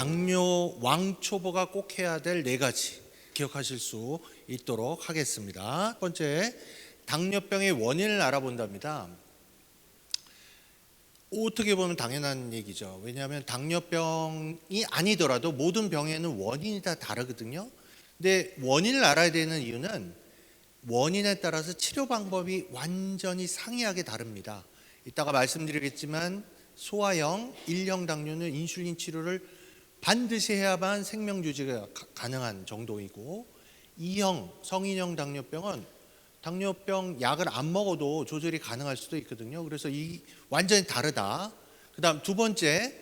당뇨 왕초보가 꼭 해야 될 4가지 기억하실 수 있도록 하겠습니다. 첫 번째, 당뇨병의 원인을 알아본답니다. 어떻게 보면 당연한 얘기죠. 왜냐하면 당뇨병이 아니더라도 모든 병에는 원인이 다 다르거든요. 근데 원인을 알아야 되는 이유는 원인에 따라서 치료 방법이 완전히 상이하게 다릅니다. 이따가 말씀드리겠지만 소아형, 1형 당뇨는 인슐린 치료를 반드시 해야만 생명 유지가 가능한 정도이고, 2형, 성인형 당뇨병은 당뇨병 약을 안 먹어도 조절이 가능할 수도 있거든요. 그래서 이 완전히 다르다. 그다음 두 번째,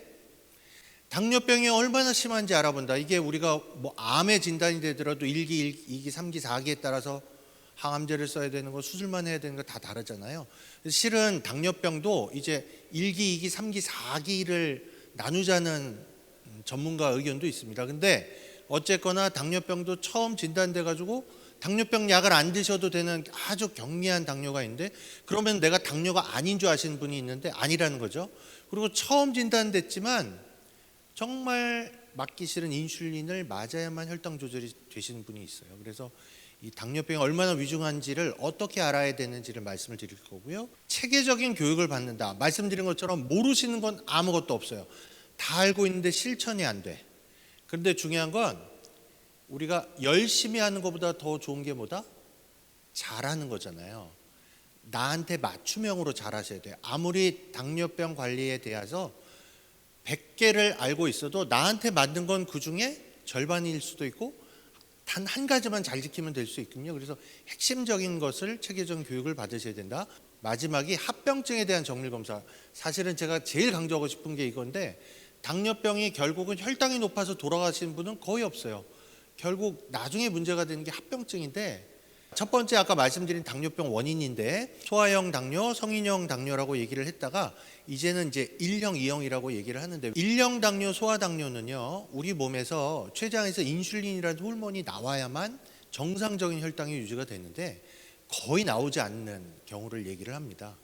당뇨병이 얼마나 심한지 알아본다. 이게 우리가 뭐 암의 진단이 되더라도 1기, 2기, 3기, 4기에 따라서 항암제를 써야 되는 거, 수술만 해야 되는 거 다 다르잖아요. 실은 당뇨병도 이제 1기, 2기, 3기, 4기를 나누자는 전문가 의견도 있습니다. 근데 어쨌거나 당뇨병도 처음 진단돼 가지고 당뇨병 약을 안 드셔도 되는 아주 경미한 당뇨가 있는데, 그러면 내가 당뇨가 아닌 줄 아시는 분이 있는데 아니라는 거죠. 그리고 처음 진단됐지만 정말 맞기 싫은 인슐린을 맞아야만 혈당 조절이 되시는 분이 있어요. 그래서 이 당뇨병이 얼마나 위중한지를 어떻게 알아야 되는지를 말씀을 드릴 거고요. 체계적인 교육을 받는다. 말씀드린 것처럼 모르시는 건 아무것도 없어요. 다 알고 있는데 실천이 안 돼. 그런데 중요한 건 우리가 열심히 하는 것보다 더 좋은 게 뭐다? 잘하는 거잖아요. 나한테 맞춤형으로 잘하셔야 돼요. 아무리 당뇨병 관리에 대해서 100개를 알고 있어도 나한테 맞는 건 그중에 절반일 수도 있고 단 한 가지만 잘 지키면 될 수 있군요. 그래서 핵심적인 것을 체계적인 교육을 받으셔야 된다. 마지막이 합병증에 대한 정밀 검사. 사실은 제가 제일 강조하고 싶은 게 이건데, 당뇨병이 결국은 혈당이 높아서 돌아가시는 분은 거의 없어요. 결국 나중에 문제가 되는 게 합병증인데, 첫 번째 아까 말씀드린 당뇨병 원인인데 소아형 당뇨, 성인형 당뇨라고 얘기를 했다가 이제는 이제 1형, 2형이라고 얘기를 하는데, 1형 당뇨, 소아 당뇨는요, 우리 몸에서 췌장에서 인슐린이라는 호르몬이 나와야만 정상적인 혈당이 유지가 되는데 거의 나오지 않는 경우를 얘기를 합니다.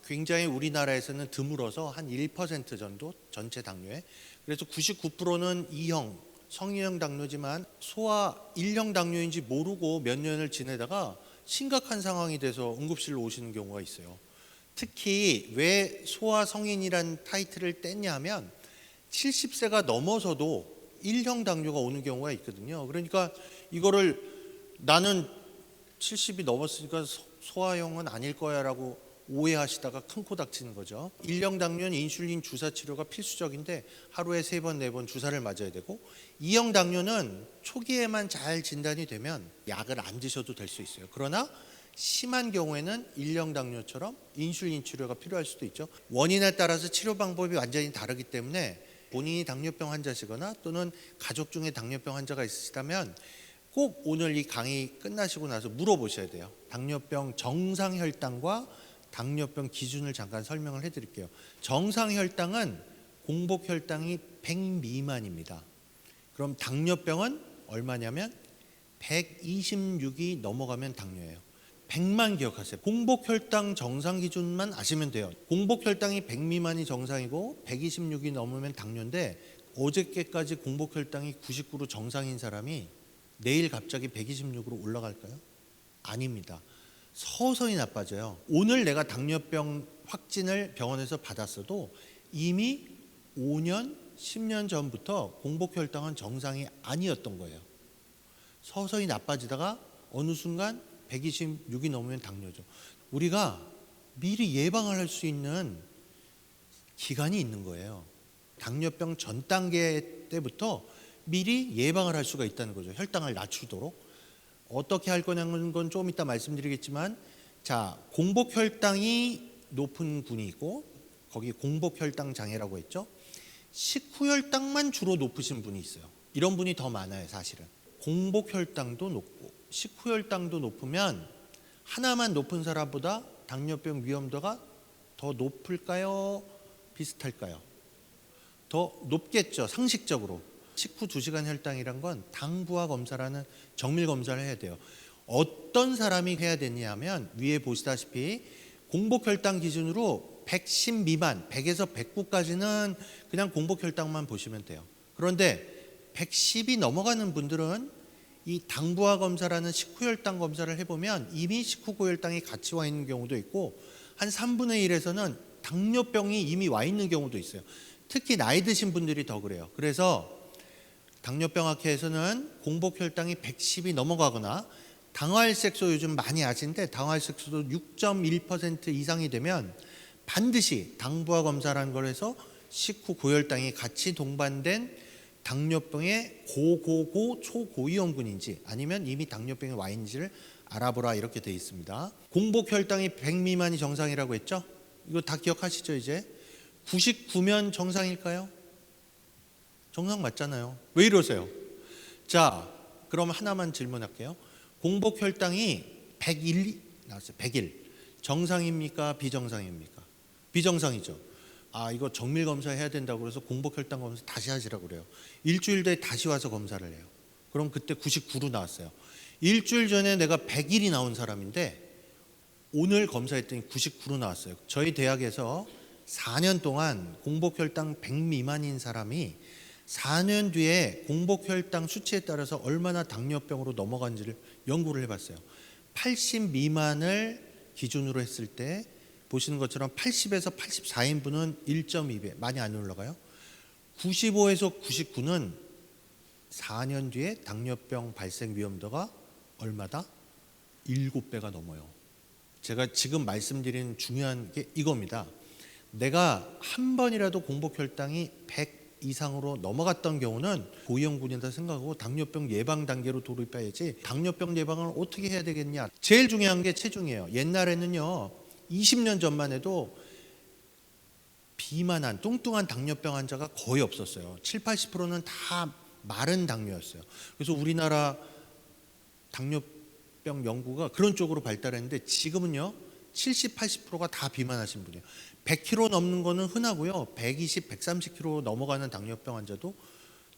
굉장히 우리나라에서는 드물어서 한 1% 정도 전체 당뇨에. 그래서 99%는 2형 성인형 당뇨지만 소아 1형 당뇨인지 모르고 몇 년을 지내다가 심각한 상황이 돼서 응급실로 오시는 경우가 있어요. 특히 왜 소아 성인이란 타이틀을 뗐냐 하면 70세가 넘어서도 1형 당뇨가 오는 경우가 있거든요. 그러니까 이거를 나는 70이 넘었으니까 소아형은 아닐 거야 라고 오해하시다가 큰 코 닥치는 거죠. 1형 당뇨는 인슐린 주사 치료가 필수적인데 하루에 3번, 4번 주사를 맞아야 되고, 2형 당뇨는 초기에만 잘 진단이 되면 약을 안 드셔도 될 수 있어요. 그러나 심한 경우에는 1형 당뇨처럼 인슐린 치료가 필요할 수도 있죠. 원인에 따라서 치료 방법이 완전히 다르기 때문에 본인이 당뇨병 환자시거나 또는 가족 중에 당뇨병 환자가 있으시다면 꼭 오늘 이 강의 끝나시고 나서 물어보셔야 돼요. 당뇨병 정상 혈당과 당뇨병 기준을 잠깐 설명을 해드릴게요. 정상 혈당은 공복 혈당이 100 미만입니다. 그럼 당뇨병은 얼마냐면 126이 넘어가면 당뇨예요. 100만 기억하세요. 공복 혈당 정상 기준만 아시면 돼요. 공복 혈당이 100 미만이 정상이고 126이 넘으면 당뇨인데, 어저께까지 공복 혈당이 99로 정상인 사람이 내일 갑자기 126으로 올라갈까요? 아닙니다. 서서히 나빠져요. 오늘 내가 당뇨병 확진을 병원에서 받았어도 이미 5년, 10년 전부터 공복 혈당은 정상이 아니었던 거예요. 서서히 나빠지다가 어느 순간 126이 넘으면 당뇨죠. 우리가 미리 예방을 할 수 있는 기간이 있는 거예요. 당뇨병 전 단계 때부터 미리 예방을 할 수가 있다는 거죠. 혈당을 낮추도록. 어떻게 할 거냐는 건 좀 이따 말씀드리겠지만, 자, 공복 혈당이 높은 분이 있고, 거기 공복 혈당 장애라고 했죠. 식후 혈당만 주로 높으신 분이 있어요. 이런 분이 더 많아요, 사실은. 공복 혈당도 높고 식후 혈당도 높으면 하나만 높은 사람보다 당뇨병 위험도가 더 높을까요? 비슷할까요? 더 높겠죠, 상식적으로. 식후 2시간 혈당이란 건 당부화 검사라는 정밀 검사를 해야 돼요. 어떤 사람이 해야 되냐 하면 위에 보시다시피 공복 혈당 기준으로 110 미만, 100에서 109까지는 그냥 공복 혈당만 보시면 돼요. 그런데 110이 넘어가는 분들은 이 당부화 검사라는 식후혈당 검사를 해보면 이미 식후고혈당이 같이 와 있는 경우도 있고 한 3분의 1에서는 당뇨병이 이미 와 있는 경우도 있어요. 특히 나이 드신 분들이 더 그래요. 그래서 당뇨병학회에서는 공복혈당이 110이 넘어가거나 당화혈색소 요즘 많이 아시는데 당화혈색소도 6.1% 이상이 되면 반드시 당부화 검사라는 걸 해서 식후 고혈당이 같이 동반된 당뇨병의 고고고 초고위험군인지 아니면 이미 당뇨병이 와 있는지를 알아보라 이렇게 돼 있습니다. 공복혈당이 100 미만이 정상이라고 했죠? 이거 다 기억하시죠 이제? 99면 정상일까요? 정상 맞잖아요. 왜 이러세요? 자, 그럼 하나만 질문할게요. 공복혈당이 101 나왔어요. 101 정상입니까? 비정상입니까? 비정상이죠. 아, 이거 정밀 검사 해야 된다고 그래서 공복혈당 검사 다시 하시라고 그래요. 일주일 뒤에 다시 와서 검사를 해요. 그럼 그때 99로 나왔어요. 일주일 전에 내가 100일이 나온 사람인데 오늘 검사했더니 99로 나왔어요. 저희 대학에서 4년 동안 공복혈당 100 미만인 사람이 4년 뒤에 공복혈당 수치에 따라서 얼마나 당뇨병으로 넘어간지를 연구를 해봤어요. 80 미만을 기준으로 했을 때 보시는 것처럼 80에서 84인분은 1.2배 많이 안 올라가요. 95에서 99는 4년 뒤에 당뇨병 발생 위험도가 얼마다? 7배가 넘어요. 제가 지금 말씀드리는 중요한 게 이겁니다. 내가 한 번이라도 공복혈당이 100 이상으로 넘어갔던 경우는 고위험군이다 생각하고 당뇨병 예방 단계로 돌입해야지. 당뇨병 예방을 어떻게 해야 되겠냐? 제일 중요한 게 체중이에요. 옛날에는요 20년 전만 해도 비만한 뚱뚱한 당뇨병 환자가 거의 없었어요. 7, 80%는 다 마른 당뇨였어요. 그래서 우리나라 당뇨병 연구가 그런 쪽으로 발달했는데 지금은요 70, 80%가 다 비만하신 분이에요. 100kg 넘는 거는 흔하고요. 120, 130kg 넘어가는 당뇨병 환자도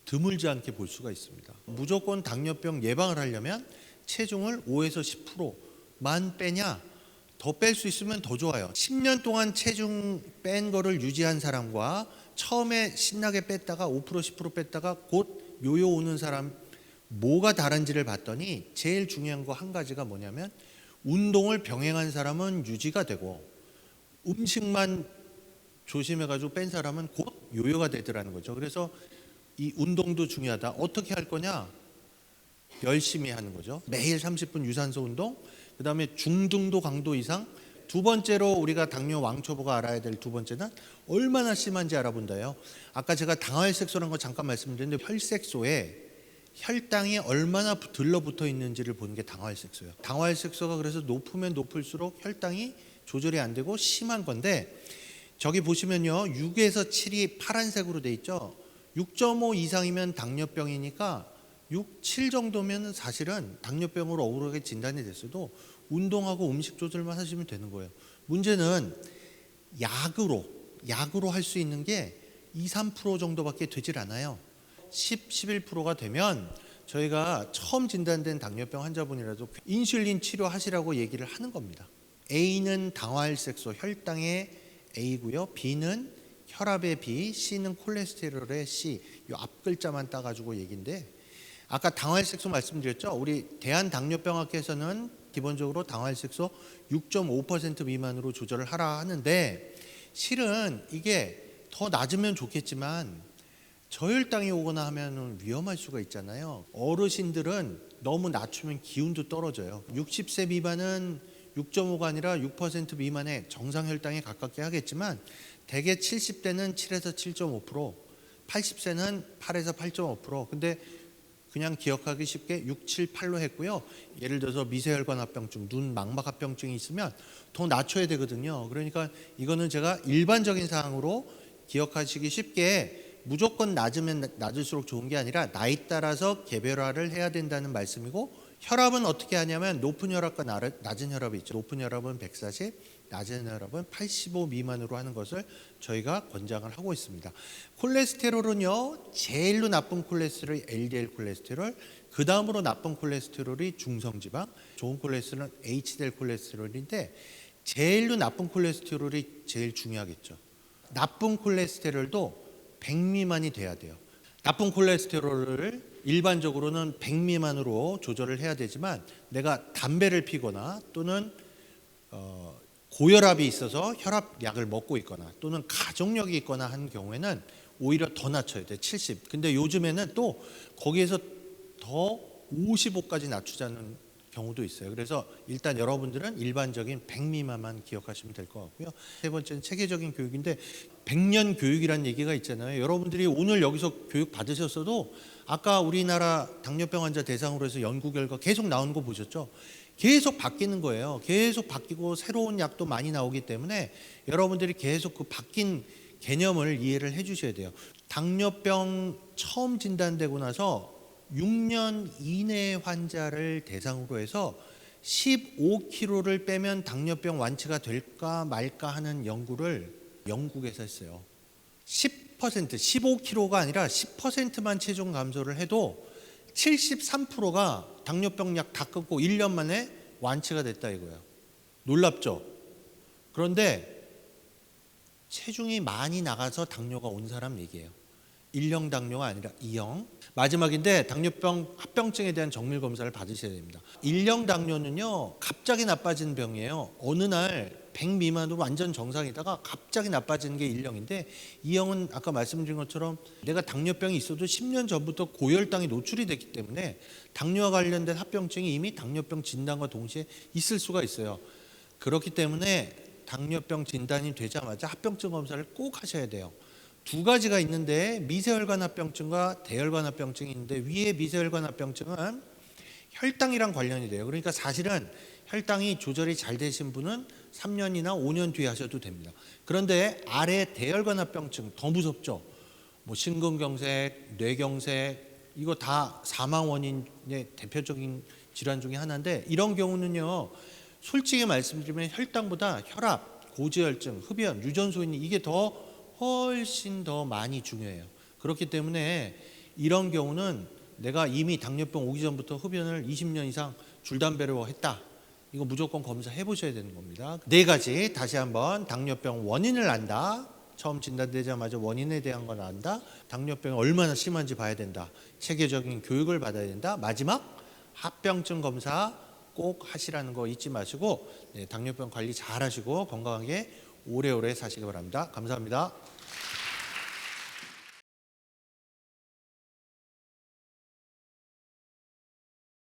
드물지 않게 볼 수가 있습니다. 무조건 당뇨병 예방을 하려면 체중을 5에서 10%만 빼냐? 더 뺄 수 있으면 더 좋아요. 10년 동안 체중 뺀 거를 유지한 사람과 처음에 신나게 뺐다가 5%, 10% 뺐다가 곧 요요 오는 사람 뭐가 다른지를 봤더니 제일 중요한 거 한 가지가 뭐냐면 운동을 병행한 사람은 유지가 되고 음식만 조심해가지고 뺀 사람은 곧 요요가 되더라는 거죠. 그래서 이 운동도 중요하다. 어떻게 할 거냐? 열심히 하는 거죠. 매일 30분 유산소 운동, 그 다음에 중등도 강도 이상. 두 번째로 우리가 당뇨 왕초보가 알아야 될 두 번째는 얼마나 심한지 알아본다요. 아까 제가 당화혈색소라는 거 잠깐 말씀드렸는데 혈색소에 혈당이 얼마나 들러붙어 있는지를 보는 게 당화혈색소예요. 당화혈색소가 그래서 높으면 높을수록 혈당이 조절이 안 되고 심한 건데 저기 보시면요 6에서 7이 파란색으로 돼 있죠. 6.5 이상이면 당뇨병이니까 6, 7 정도면 사실은 당뇨병으로 억울하게 진단이 됐어도 운동하고 음식 조절만 하시면 되는 거예요. 문제는 약으로 할 수 있는 게 2, 3% 정도밖에 되질 않아요. 10, 11%가 되면 저희가 처음 진단된 당뇨병 환자분이라도 인슐린 치료하시라고 얘기를 하는 겁니다. A는 당화혈색소 혈당의 A고요. B는 혈압의 B, C는 콜레스테롤의 C. 이 앞 글자만 따가지고 얘기인데 아까 당화혈색소 말씀드렸죠. 우리 대한당뇨병학회에서는 기본적으로 당화혈색소 6.5% 미만으로 조절을 하라 하는데 실은 이게 더 낮으면 좋겠지만 저혈당이 오거나 하면 위험할 수가 있잖아요. 어르신들은 너무 낮추면 기운도 떨어져요. 60세 미만은 6.5가 아니라 6% 미만의 정상 혈당에 가깝게 하겠지만 대개 70대는 7에서 7.5%, 80세는 8에서 8.5%. 근데 그냥 기억하기 쉽게 6, 7, 8로 했고요. 예를 들어서 미세혈관합병증, 눈 망막합병증이 있으면 더 낮춰야 되거든요. 그러니까 이거는 제가 일반적인 사항으로 기억하시기 쉽게 무조건 낮으면 낮을수록 좋은 게 아니라 나이 따라서 개별화를 해야 된다는 말씀이고 혈압은 어떻게 하냐면 높은 혈압과 낮은 혈압이 있죠. 높은 혈압은 140, 낮은 혈압은 85 미만으로 하는 것을 저희가 권장을 하고 있습니다. 콜레스테롤은요. 제일로 나쁜 콜레스테롤이 LDL 콜레스테롤, 그 다음으로 나쁜 콜레스테롤이 중성지방, 좋은 콜레스테롤은 HDL 콜레스테롤인데 제일로 나쁜 콜레스테롤이 제일 중요하겠죠. 나쁜 콜레스테롤도 100 미만이 돼야 돼요. 나쁜 콜레스테롤을 일반적으로는 100 미만으로 조절을 해야 되지만 내가 담배를 피거나 또는 고혈압이 있어서 혈압약을 먹고 있거나 또는 가족력이 있거나 한 경우에는 오히려 더 낮춰야 돼. 70. 근데 요즘에는 또 거기에서 더 55까지 낮추자는 경우도 있어요. 그래서 일단 여러분들은 일반적인 100 미만만 기억하시면 될 것 같고요. 세 번째는 체계적인 교육인데 100년 교육이라는 얘기가 있잖아요. 여러분들이 오늘 여기서 교육 받으셨어도 아까 우리나라 당뇨병 환자 대상으로 해서 연구 결과 계속 나오는 거 보셨죠? 계속 바뀌는 거예요. 계속 바뀌고 새로운 약도 많이 나오기 때문에 여러분들이 계속 그 바뀐 개념을 이해를 해 주셔야 돼요. 당뇨병 처음 진단되고 나서 6년 이내 환자를 대상으로 해서 15kg를 빼면 당뇨병 완치가 될까 말까 하는 연구를 영국에서 했어요. 10%, 15kg가 아니라 10%만 체중 감소를 해도 73%가 당뇨병 약 다 끊고 1년 만에 완치가 됐다 이거예요. 놀랍죠? 그런데 체중이 많이 나가서 당뇨가 온 사람 얘기예요. 1형 당뇨가 아니라 2형. 마지막인데 당뇨병 합병증에 대한 정밀 검사를 받으셔야 됩니다. 1형 당뇨는요 갑자기 나빠지는 병이에요. 어느 날 100 미만으로 완전 정상이다가 갑자기 나빠지는 게 1형인데 2형은 아까 말씀드린 것처럼 내가 당뇨병이 있어도 10년 전부터 고혈당이 노출이 됐기 때문에 당뇨와 관련된 합병증이 이미 당뇨병 진단과 동시에 있을 수가 있어요. 그렇기 때문에 당뇨병 진단이 되자마자 합병증 검사를 꼭 하셔야 돼요. 두 가지가 있는데 미세혈관 합병증과 대혈관 합병증이 있는데 위에 미세혈관 합병증은 혈당이랑 관련이 돼요. 그러니까 사실은 혈당이 조절이 잘 되신 분은 3년이나 5년 뒤에 하셔도 됩니다. 그런데 아래 대혈관 합병증 더 무섭죠. 뭐 심근경색, 뇌경색 이거 다 사망 원인의 대표적인 질환 중에 하나인데 이런 경우는요. 솔직히 말씀드리면 혈당보다 혈압, 고지혈증, 흡연, 유전소인 이게 훨씬 더 많이 중요해요. 그렇기 때문에 이런 경우는 내가 이미 당뇨병 오기 전부터 흡연을 20년 이상 줄담배로 했다. 이거 무조건 검사해 보셔야 되는 겁니다. 네 가지 다시 한번 당뇨병 원인을 안다. 처음 진단되자마자 원인에 대한 걸 안다. 당뇨병이 얼마나 심한지 봐야 된다. 체계적인 교육을 받아야 된다. 마지막 합병증 검사 꼭 하시라는 거 잊지 마시고 당뇨병 관리 잘 하시고 건강하게 오래오래 사시기 바랍니다. 감사합니다.